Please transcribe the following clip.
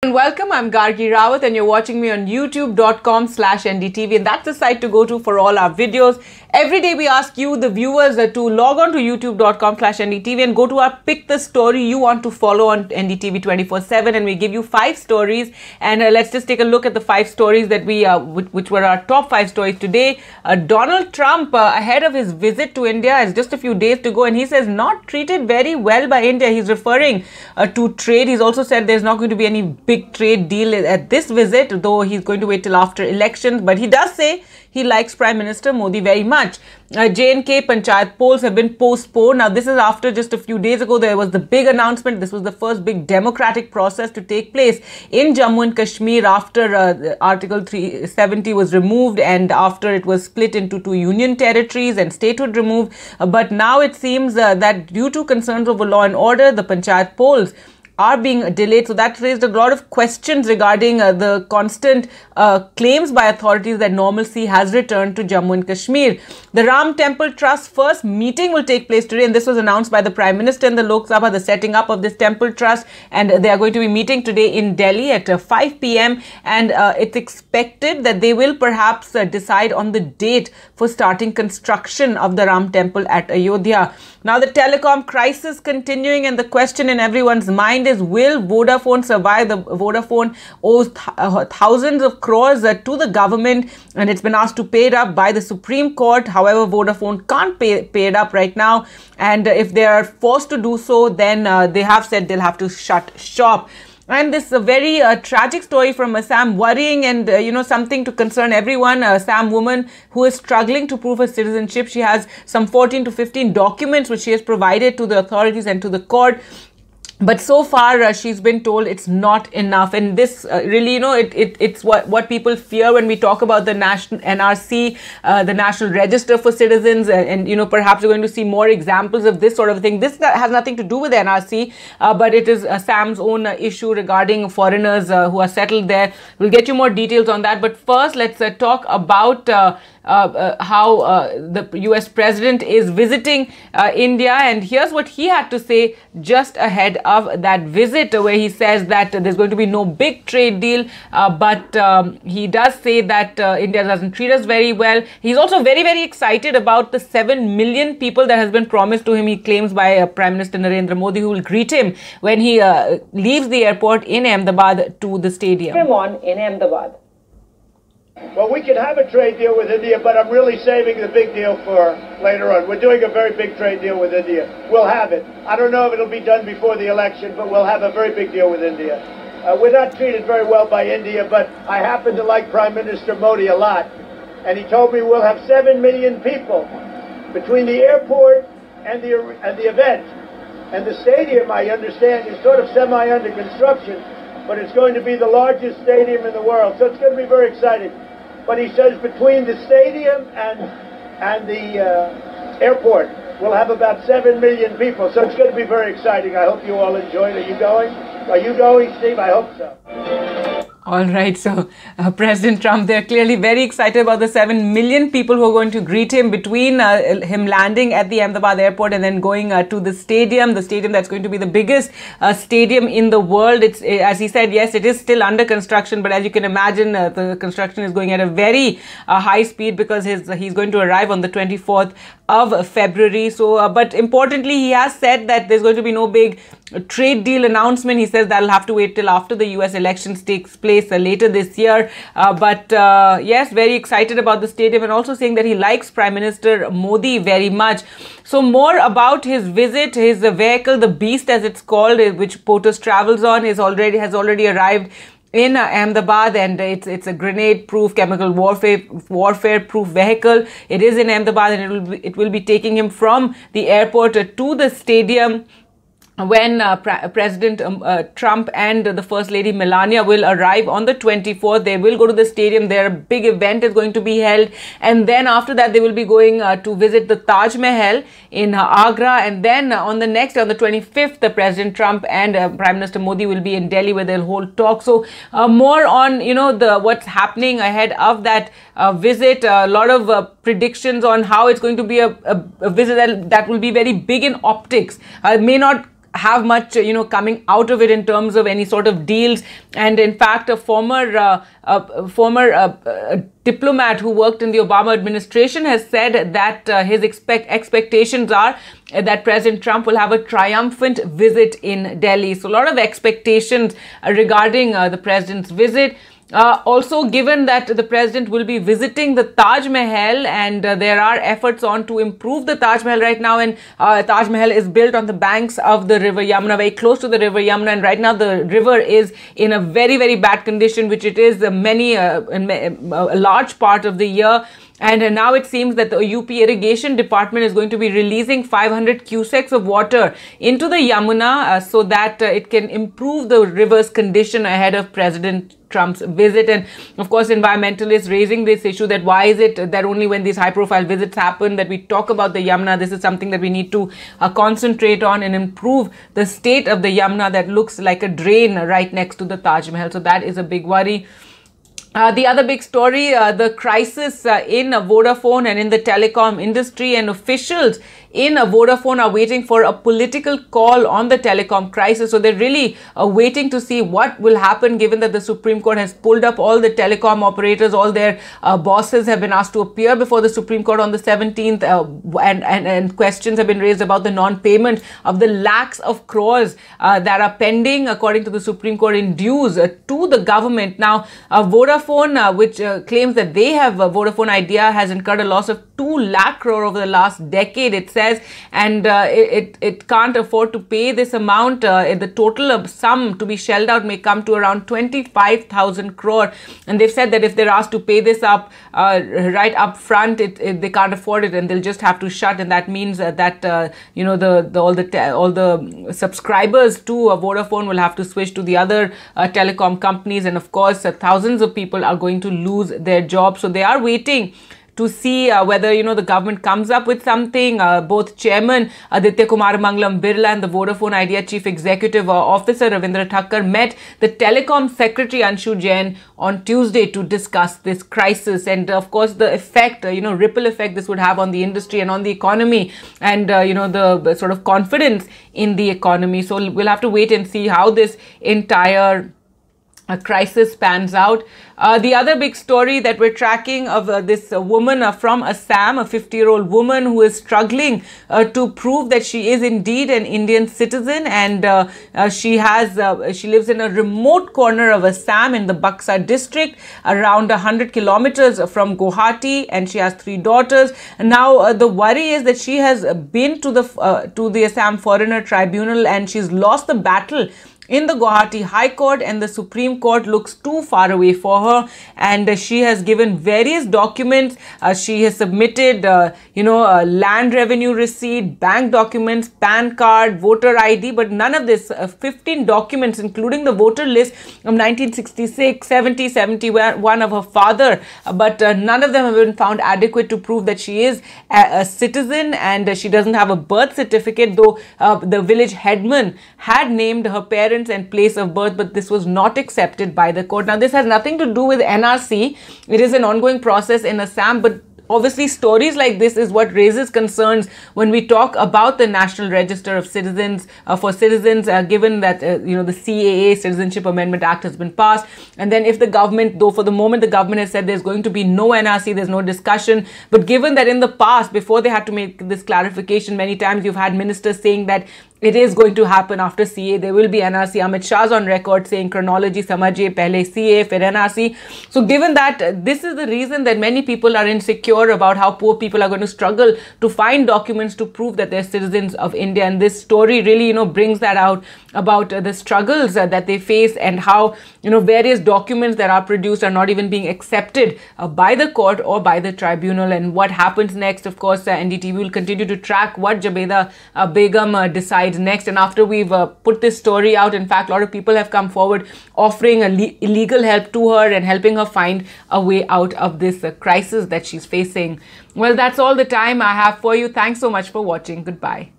And welcome, I'm Gargi Rawat and you're watching me on youtube.com/NDTV, and that's the site to go to for all our videos. Every day we ask you, the viewers, to log on to youtube.com/NDTV and go to our pick the story you want to follow on NDTV 24/7, and we give you 5 stories. And let's just take a look at the 5 stories that we which were our top 5 stories today. Donald Trump, ahead of his visit to India, has just a few days to go, and he says not treated very well by India. He's referring to trade. He's also said there's not going to be any big trade deal at this visit, though he's going to wait till after elections. But he does say he likes Prime Minister Modi very much. J&K Panchayat polls have been postponed. Now, this is after just a few days ago there was the big announcement. This was the first big democratic process to take place in Jammu and Kashmir after Article 370 was removed and after it was split into 2 union territories and statehood removed. But now it seems that due to concerns over law and order, the Panchayat polls are being delayed. So that raised a lot of questions regarding the constant claims by authorities that normalcy has returned to Jammu and Kashmir. The Ram Temple Trust first meeting will take place today, and this was announced by the Prime Minister in the Lok Sabha, the setting up of this temple trust, and they are going to be meeting today in Delhi at 5 p.m. and it's expected that they will perhaps decide on the date for starting construction of the Ram Temple at Ayodhya. Now, the telecom crisis continuing, and the question in everyone's mind is, will Vodafone survive? The Vodafone owes thousands of crores to the government, and it's been asked to pay it up by the Supreme Court. However, Vodafone can't pay it up right now, and if they are forced to do so, then they have said they'll have to shut shop. And this is a very tragic story from Assam, worrying and, something to concern everyone. Assam woman who is struggling to prove her citizenship. She has some 14 to 15 documents which she has provided to the authorities and to the court. But so far, she's been told it's not enough. And this really, it's what people fear when we talk about the national NRC, the National Register for Citizens. And perhaps we're going to see more examples of this sort of thing. This has nothing to do with the NRC, but it is Sam's own issue regarding foreigners who are settled there. We'll get you more details on that. But first, let's talk about how the US president is visiting India, and here's what he had to say just ahead of that visit, where he says that there's going to be no big trade deal, but he does say that India doesn't treat us very well. He's also very, very excited about the 7 million people that has been promised to him, he claims, by Prime Minister Narendra Modi, who will greet him when he leaves the airport in Ahmedabad to the stadium. In Ahmedabad. Well, we can have a trade deal with India, but I'm really saving the big deal for later on. We're doing a very big trade deal with India. We'll have it. I don't know if it'll be done before the election, but we'll have a very big deal with India. We're not treated very well by India, but I happen to like Prime Minister Modi a lot. And he told me we'll have 7 million people between the airport and the event. And the stadium, I understand, is sort of semi under construction, but it's going to be the largest stadium in the world. So it's going to be very exciting. But he says between the stadium and the airport, we'll have about 7 million people. So it's going to be very exciting. I hope you all enjoy it. Are you going? Are you going, Steve? I hope so. All right, so President Trump, they're clearly very excited about the 7 million people who are going to greet him between him landing at the Ahmedabad airport and then going to the stadium that's going to be the biggest stadium in the world. It's, as he said, yes, it is still under construction, but as you can imagine, the construction is going at a very high speed because he's going to arrive on the 24th of February. So, but importantly, he has said that there's going to be no big trade deal announcement. He says that'll have to wait till after the US elections takes place later this year. But yes, very excited about the stadium, and also saying that he likes Prime Minister Modi very much. So more about his visit. His vehicle, the Beast as it's called, which POTUS travels on, has already arrived in Ahmedabad, and it's a grenade-proof, chemical warfare-proof vehicle. It is in Ahmedabad, and it will be taking him from the airport to the stadium when President Trump and the First Lady Melania will arrive on the 24th. They will go to the stadium. Their big event is going to be held, and then after that they will be going to visit the Taj Mahal in Agra, and then on the 25th, the President Trump and Prime Minister Modi will be in Delhi, where they'll hold talk. So more on what's happening ahead of that visit. A lot of predictions on how it's going to be a visit that will be very big in optics. May not have much, coming out of it in terms of any sort of deals. And in fact, a former diplomat who worked in the Obama administration has said that his expectations are that President Trump will have a triumphant visit in Delhi. So a lot of expectations regarding the president's visit. Also, given that the president will be visiting the Taj Mahal, and there are efforts on to improve the Taj Mahal right now, and Taj Mahal is built on the banks of the river Yamuna, very close to the river Yamuna, and right now the river is in a very, very bad condition, which it is a large part of the year. And now it seems that the UP Irrigation Department is going to be releasing 500 cusecs of water into the Yamuna so that it can improve the river's condition ahead of President Trump's visit. And of course, environmentalists raising this issue that why is it that only when these high-profile visits happen that we talk about the Yamuna? This is something that we need to concentrate on and improve the state of the Yamuna that looks like a drain right next to the Taj Mahal. So that is a big worry. The other big story, the crisis in Vodafone and in the telecom industry, and officials in Vodafone are waiting for a political call on the telecom crisis. So they're really waiting to see what will happen, given that the Supreme Court has pulled up all the telecom operators. All their bosses have been asked to appear before the Supreme Court on the 17th, and questions have been raised about the non-payment of the lakhs of crores that are pending, according to the Supreme Court, in dues to the government. Now, Vodafone, which claims that they have Vodafone Idea, has incurred a loss of 2 lakh crore over the last decade, it says, and it can't afford to pay this amount. The total sum to be shelled out may come to around 25,000 crore, and they've said that if they're asked to pay this up right up front, they can't afford it, and they'll just have to shut. And that means that all the subscribers to Vodafone will have to switch to the other telecom companies, and of course thousands of people are going to lose their jobs. So they are waiting to see whether, the government comes up with something. Both Chairman Aditya Kumar Mangalam Birla and the Vodafone Idea Chief Executive Officer Ravindra Thakkar met the Telecom Secretary Anshu Jain on Tuesday to discuss this crisis, and of course the effect, ripple effect this would have on the industry and on the economy, and the sort of confidence in the economy. So we'll have to wait and see how this entire crisis pans out. The other big story that we're tracking of this woman from Assam, a 50-year-old woman who is struggling to prove that she is indeed an Indian citizen, and she lives in a remote corner of Assam in the Buxa district, around 100 kilometers from Guwahati, and she has 3 daughters. And now the worry is that she has been to the Assam Foreigner Tribunal, and she's lost the battle in the Guwahati High Court, and the Supreme Court looks too far away for her, and she has given various documents. She has submitted, land revenue receipt, bank documents, PAN card, voter ID, but none of this, 15 documents, including the voter list of 1966, 70, 71 of her father, but none of them have been found adequate to prove that she is a citizen, and she doesn't have a birth certificate, though the village headman had named her parents and place of birth, but this was not accepted by the court. Now, this has nothing to do with NRC. It is an ongoing process in Assam, but obviously stories like this is what raises concerns when we talk about the National Register of Citizens for citizens, given that the CAA, Citizenship Amendment Act, has been passed. And then if the government, though for the moment the government has said there's going to be no NRC, there's no discussion, but given that in the past, before they had to make this clarification, many times you've had ministers saying that it is going to happen after CA, there will be NRC. Amit Shah's on record saying chronology samajhiye, pehle CA, fir NRC. So given that, this is the reason that many people are insecure about how poor people are going to struggle to find documents to prove that they're citizens of India. And this story really, brings that out about the struggles that they face, and how, various documents that are produced are not even being accepted by the court or by the tribunal. And what happens next, of course, NDTV will continue to track what Jabeda Begum decides next. And after we've put this story out, in fact, a lot of people have come forward offering legal help to her and helping her find a way out of this crisis that she's facing. Well, that's all the time I have for you. Thanks so much for watching. Goodbye.